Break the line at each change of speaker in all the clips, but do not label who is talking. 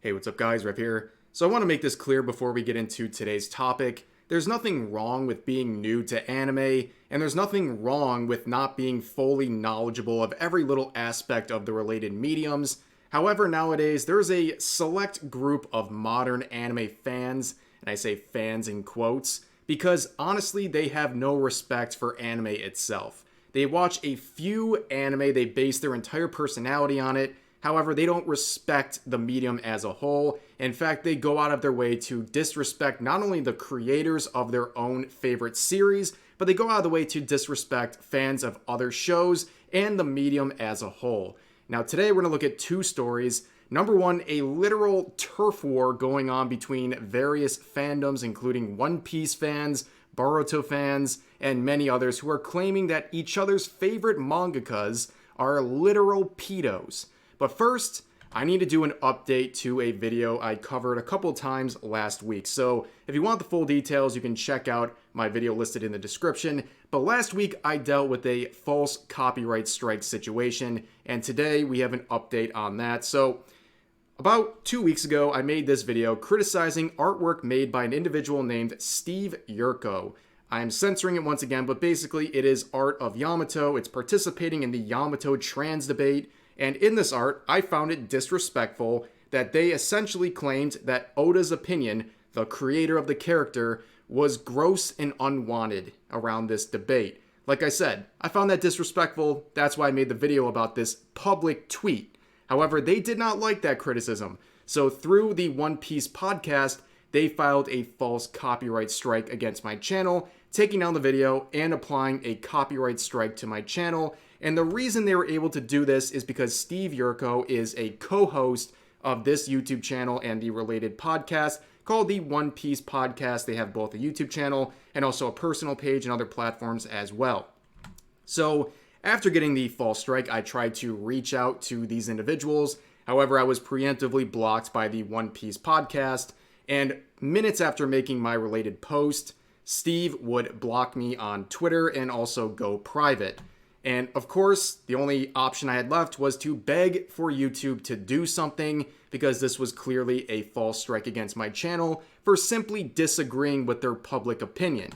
Hey, what's up guys, Rev here. So I want to make this clear before we get into today's topic. There's nothing wrong with being new to anime, and there's nothing wrong with not being fully knowledgeable of every little aspect of the related mediums. However, nowadays, there's a select group of modern anime fans, and I say fans in quotes, because honestly, they have no respect for anime itself. They watch a few anime, they base their entire personality on it. However, they don't respect the medium as a whole. In fact, they go out of their way to disrespect not only the creators of their own favorite series, but they go out of the way to disrespect fans of other shows and the medium as a whole. Now, today we're going to look at two stories. Number one, a literal turf war going on between various fandoms, including One Piece fans, Boruto fans, and many others who are claiming that each other's favorite mangakas are literal pedos. But first, I need to do an update to a video I covered a couple times last week. So if you want the full details, you can check out my video listed in the description. But last week, I dealt with a false copyright strike situation, and today we have an update on that. So about 2 weeks ago, I made this video criticizing artwork made by an individual named Steve Yurko. I'm censoring it once again, but basically it is art of Yamato. It's participating in the Yamato trans debate. And in this art, I found it disrespectful that they essentially claimed that Oda's opinion, the creator of the character, was gross and unwanted around this debate. Like I said, I found that disrespectful. That's why I made the video about this public tweet. However, they did not like that criticism. So through the One Piece podcast, they filed a false copyright strike against my channel, taking down the video and applying a copyright strike to my channel. And the reason they were able to do this is because Steve Yurko is a co-host of this YouTube channel and the related podcast called the One Piece Podcast. They have both a YouTube channel and also a personal page and other platforms as well. So after getting the false strike, I tried to reach out to these individuals. However, I was preemptively blocked by the One Piece Podcast. And minutes after making my related post, Steve would block me on Twitter and also go private. And of course, the only option I had left was to beg for YouTube to do something, because this was clearly a false strike against my channel for simply disagreeing with their public opinion.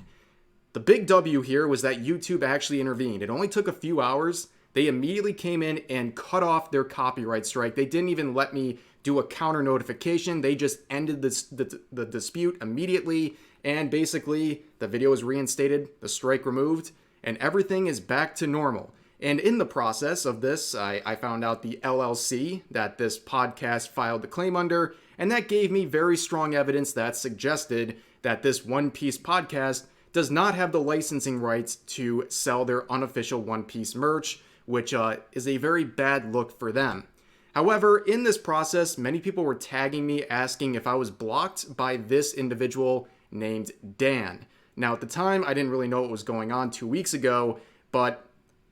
The big W here was that YouTube actually intervened. It only took a few hours. They immediately came in and cut off their copyright strike. They didn't even let me do a counter notification. They just ended the dispute immediately, and basically the video was reinstated, the strike removed, and everything is back to normal. And in the process of this, I found out the LLC that this podcast filed the claim under, and that gave me very strong evidence that suggested that this One Piece podcast does not have the licensing rights to sell their unofficial One Piece merch, which is a very bad look for them. However, in this process, many people were tagging me asking if I was blocked by this individual named Dan. Now, at the time, I didn't really know what was going on 2 weeks ago, but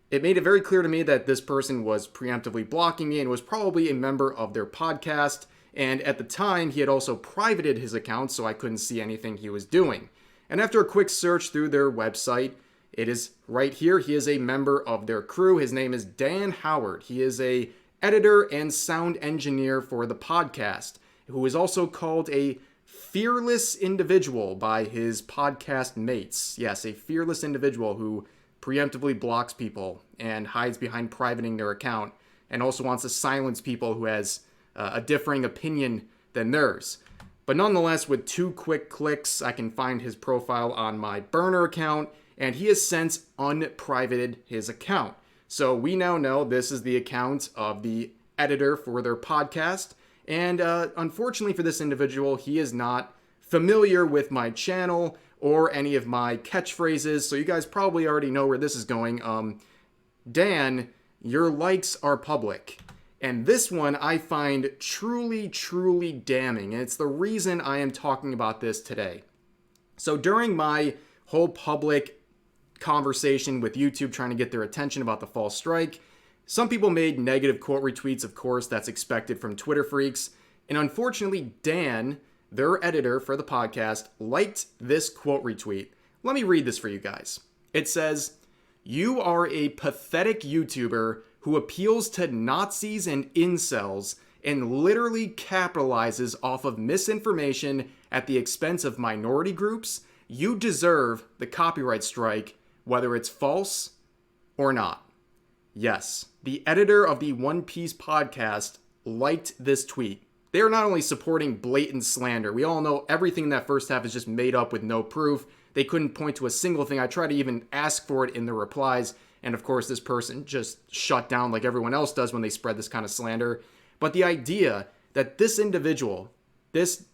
it made it very clear to me that this person was preemptively blocking me and was probably a member of their podcast. And at the time, he had also privated his account, so I couldn't see anything he was doing. And after a quick search through their website, it is right here. He is a member of their crew. His name is Dan Howard. He is a editor and sound engineer for the podcast, who is also called a fearless individual by his podcast mates. Yes, a fearless individual who preemptively blocks people and hides behind privating their account, and also wants to silence people who has a differing opinion than theirs. But nonetheless, with 2 quick clicks, I can find his profile on my burner account, and he has since unprivated his account. So we now know this is the account of the editor for their podcast. And unfortunately for this individual, he is not familiar with my channel or any of my catchphrases. So you guys probably already know where this is going. Dan, your likes are public. And this one I find truly, truly damning. And it's the reason I am talking about this today. So during my whole public conversation with YouTube trying to get their attention about the false strike, some people made negative quote retweets, of course, that's expected from Twitter freaks. And unfortunately, Dan, their editor for the podcast, liked this quote retweet. Let me read this for you guys. It says, "You are a pathetic YouTuber who appeals to Nazis and incels and literally capitalizes off of misinformation at the expense of minority groups, you deserve the copyright strike, whether it's false or not. Yes, the editor of the One Piece podcast liked this tweet. They are not only supporting blatant slander. We all know everything in that first half is just made up with no proof. They couldn't point to a single thing. I tried to even ask for it in the replies, and of course this person just shut down like everyone else does when they spread this kind of slander. But the idea that this individual, this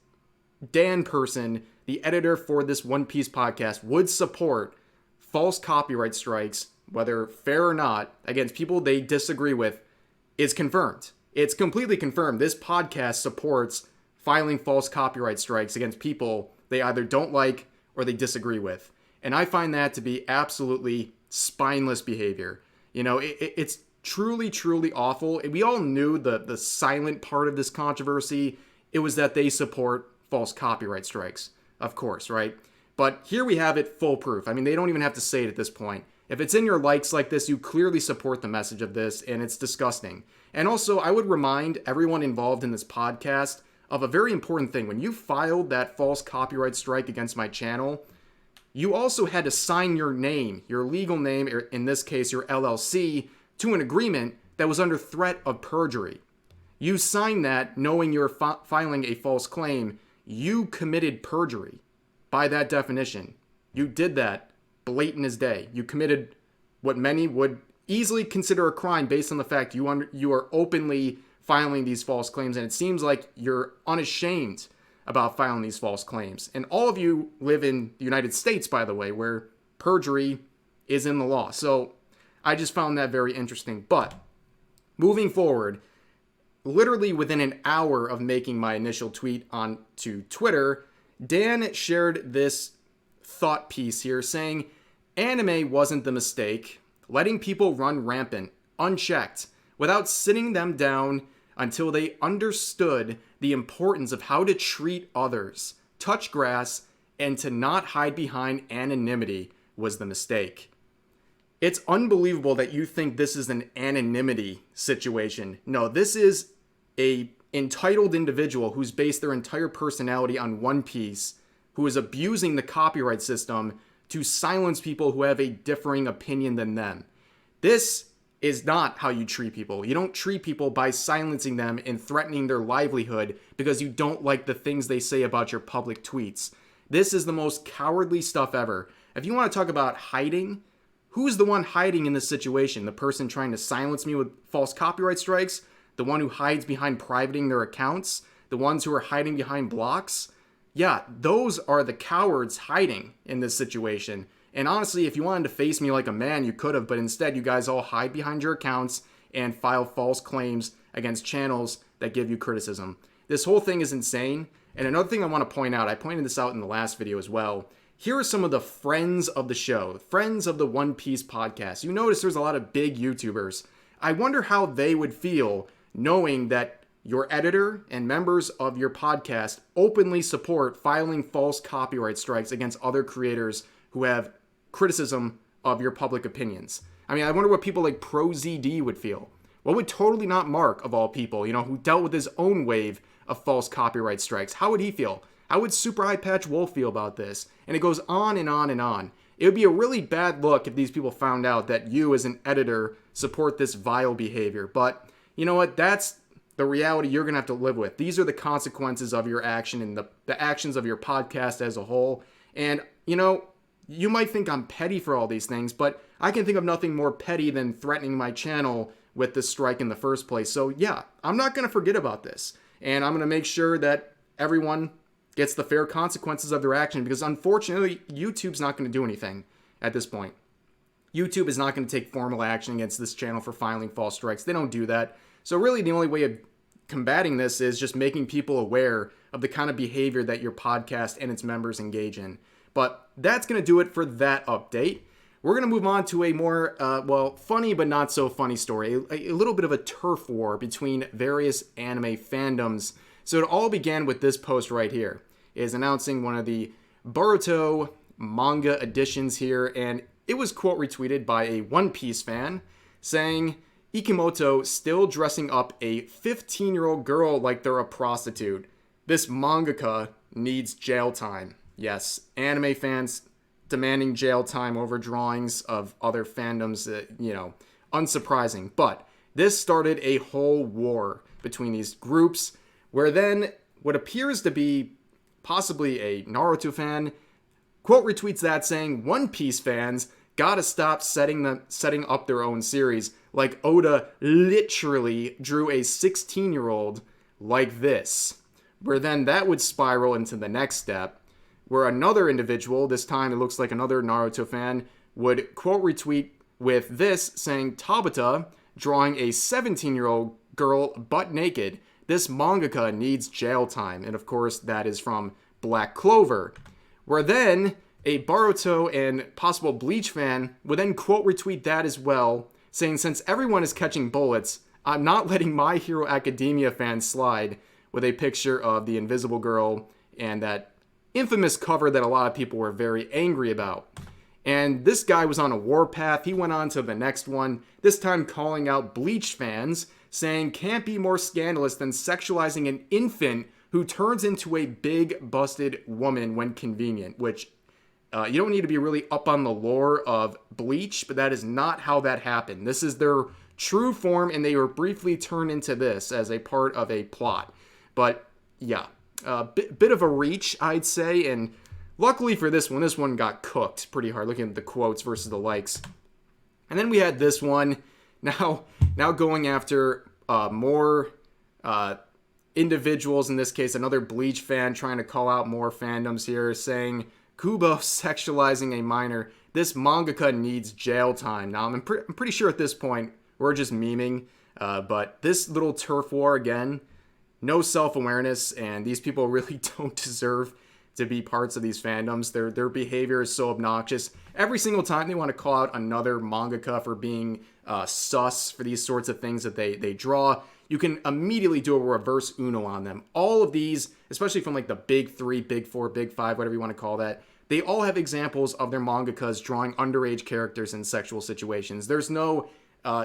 Dan person, the editor for this One Piece podcast, would support false copyright strikes, whether fair or not, against people they disagree with, is confirmed. It's completely confirmed. This podcast supports filing false copyright strikes against people they either don't like or they disagree with. And I find that to be absolutely spineless behavior. You know, it's truly, truly awful. We all knew the silent part of this controversy. It was that they support false copyright strikes, of course, right? But here we have it full proof. I mean, they don't even have to say it at this point. If it's in your likes like this, you clearly support the message of this, and it's disgusting. And also, I would remind everyone involved in this podcast of a very important thing. When you filed that false copyright strike against my channel, you also had to sign your name, your legal name, or in this case, your LLC, to an agreement that was under threat of perjury. You signed that knowing you're filing a false claim. You committed perjury by that definition. You did that blatant as day. You committed what many would easily consider a crime based on the fact you are openly filing these false claims, and it seems like you're unashamed about filing these false claims. And all of you live in the United States, by the way, where perjury is in the law. So I just found that very interesting. But moving forward, literally within an hour of making my initial tweet onto Twitter, Dan shared this thought piece here saying, anime wasn't the mistake. Letting people run rampant, unchecked, without sitting them down until they understood the importance of how to treat others, touch grass, and to not hide behind anonymity was the mistake. It's unbelievable that you think this is an anonymity situation. No, this is a entitled individual who's based their entire personality on One Piece, who is abusing the copyright system to silence people who have a differing opinion than them. This is not how you treat people. You don't treat people by silencing them and threatening their livelihood because you don't like the things they say about your public tweets. This is the most cowardly stuff ever. If you want to talk about hiding, who's the one hiding in this situation? The person trying to silence me with false copyright strikes? The one who hides behind privating their accounts? The ones who are hiding behind blocks? Yeah, those are the cowards hiding in this situation. And honestly, if you wanted to face me like a man, you could have, but instead you guys all hide behind your accounts and file false claims against channels that give you criticism. This whole thing is insane. And another thing I want to point out, I pointed this out in the last video as well. Here are some of the friends of the show, friends of the One Piece podcast. You notice there's a lot of big YouTubers. I wonder how they would feel knowing that your editor and members of your podcast openly support filing false copyright strikes against other creators who have criticism of your public opinions. I mean, I wonder what people like ProZD would feel. What would Totally Not Mark, of all people, who dealt with his own wave of false copyright strikes, how would he feel? How would Super Eye Patch Wolf feel about this? And it goes on and on and on. It would be a really bad look if these people found out that you as an editor support this vile behavior. But you know what? That's the reality you're going to have to live with. These are the consequences of your action and the actions of your podcast as a whole. And, you might think I'm petty for all these things, but I can think of nothing more petty than threatening my channel with this strike in the first place. So yeah, I'm not going to forget about this. And I'm going to make sure that everyone gets the fair consequences of their action, because unfortunately, YouTube's not going to do anything at this point. YouTube is not going to take formal action against this channel for filing false strikes. They don't do that. So really the only way of combating this is just making people aware of the kind of behavior that your podcast and its members engage in. But that's going to do it for that update. We're going to move on to a more, funny but not so funny story. A little bit of a turf war between various anime fandoms. So it all began with this post right here. It is announcing one of the Boruto manga editions here. And it was quote retweeted by a One Piece fan saying, Ikimoto still dressing up a 15-year-old girl like they're a prostitute. This mangaka needs jail time. Yes, anime fans demanding jail time over drawings of other fandoms, unsurprising. But this started a whole war between these groups, where then what appears to be possibly a Naruto fan quote retweets that saying, One Piece fans gotta stop setting up their own series, like Oda literally drew a 16-year-old like this. Where then that would spiral into the next step, where another individual, this time it looks like another Naruto fan, would quote retweet with this saying, Tabata drawing a 17-year-old girl butt naked. This mangaka needs jail time. And of course, that is from Black Clover. Where then a Boruto and possible Bleach fan would then quote retweet that as well, saying, since everyone is catching bullets, I'm not letting My Hero Academia fans slide, with a picture of the Invisible Girl and that infamous cover that a lot of people were very angry about. And this guy was on a warpath. He went on to the next one, this time calling out Bleach fans, saying can't be more scandalous than sexualizing an infant who turns into a big busted woman when convenient, which you don't need to be really up on the lore of Bleach, but that is not how that happened. This is their true form, and they were briefly turned into this as a part of a plot. But yeah, a bit of a reach, I'd say, and luckily for this one got cooked pretty hard, looking at the quotes versus the likes. And then we had this one, now going after more individuals, in this case, another Bleach fan trying to call out more fandoms here, saying, Kubo sexualizing a minor. This mangaka needs jail time. Now, I'm pretty sure at this point, we're just memeing, but this little turf war, again, no self-awareness, and these people really don't deserve to be parts of these fandoms. Their behavior is so obnoxious. Every single time they want to call out another mangaka for being sus for these sorts of things that they draw, you can immediately do a reverse Uno on them. All of these, especially from like the big 3, big 4, big 5, whatever you want to call that, they all have examples of their mangakas drawing underage characters in sexual situations. There's no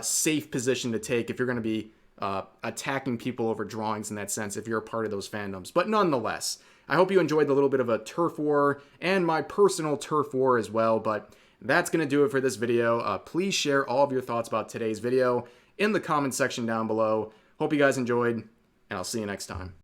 safe position to take if you're going to be attacking people over drawings in that sense, if you're a part of those fandoms. But nonetheless, I hope you enjoyed the little bit of a turf war and my personal turf war as well. But that's going to do it for this video. Please share all of your thoughts about today's video in the comment section down below. Hope you guys enjoyed, and I'll see you next time.